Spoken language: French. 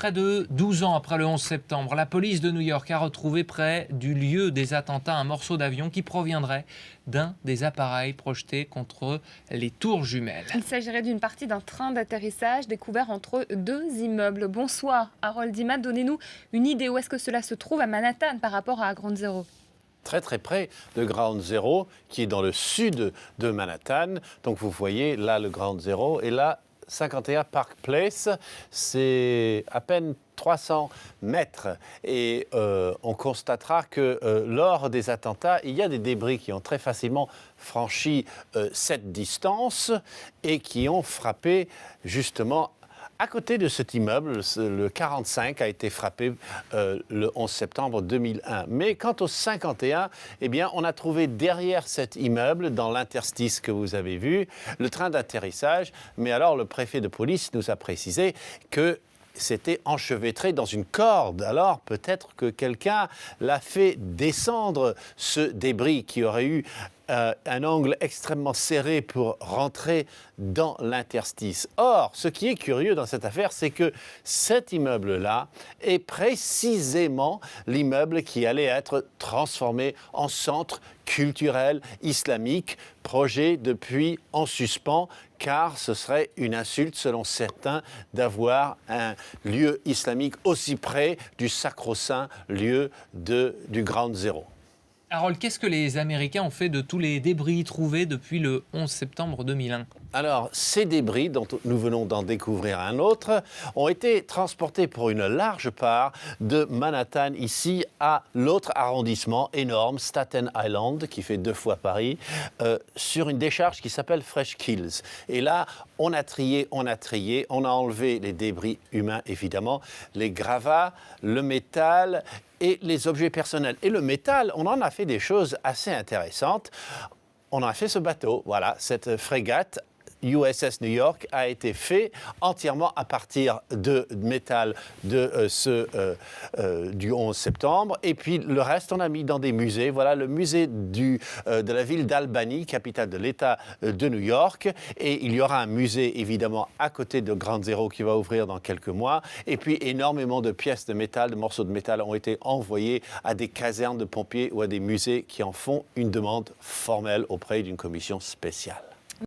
près de 12 ans après le 11 septembre, la police de New York a retrouvé près du lieu des attentats un morceau d'avion qui proviendrait d'un des appareils projetés contre les tours jumelles. Il s'agirait d'une partie d'un train d'atterrissage découvert entre deux immeubles. Bonsoir, Harold Dimat, donnez-nous une idée où est-ce que cela se trouve à Manhattan par rapport à Ground Zero. Très très près de Ground Zero, qui est dans le sud de Manhattan. Donc vous voyez là le Ground Zero et là 51 Park Place, c'est à peine 300 mètres. Et on constatera que lors des attentats, il y a des débris qui ont très facilement franchi cette distance et qui ont frappé justement à côté de cet immeuble. Le 45 a été frappé le 11 septembre 2001. Mais quant au 51, eh bien, on a trouvé derrière cet immeuble, dans l'interstice que vous avez vu, le train d'atterrissage. Mais alors, le préfet de police nous a précisé que c'était enchevêtré dans une corde. Alors, peut-être que quelqu'un l'a fait descendre, ce débris qui aurait eu un angle extrêmement serré pour rentrer dans l'interstice. Or, ce qui est curieux dans cette affaire, c'est que cet immeuble-là est précisément l'immeuble qui allait être transformé en centre culturel islamique, projet depuis en suspens, car ce serait une insulte, selon certains, d'avoir un lieu islamique aussi près du sacro-saint lieu du Ground Zero. Harold, qu'est-ce que les Américains ont fait de tous les débris trouvés depuis le 11 septembre 2001 ? Alors, ces débris, dont nous venons d'en découvrir un autre, ont été transportés pour une large part de Manhattan, ici, à l'autre arrondissement énorme, Staten Island, qui fait 2 fois Paris, sur une décharge qui s'appelle Fresh Kills. Et là, on a trié, on a enlevé les débris humains, évidemment, les gravats, le métal et les objets personnels. Et le métal, on en a fait des choses assez intéressantes. On a fait ce bateau, voilà, cette frégate USS New York a été fait entièrement à partir de métal du 11 septembre. Et puis le reste, on a mis dans des musées. Voilà le musée de la ville d'Albany, capitale de l'État de New York. Et il y aura un musée, évidemment, à côté de Ground Zero qui va ouvrir dans quelques mois. Et puis énormément de pièces de métal, de morceaux de métal ont été envoyés à des casernes de pompiers ou à des musées qui en font une demande formelle auprès d'une commission spéciale.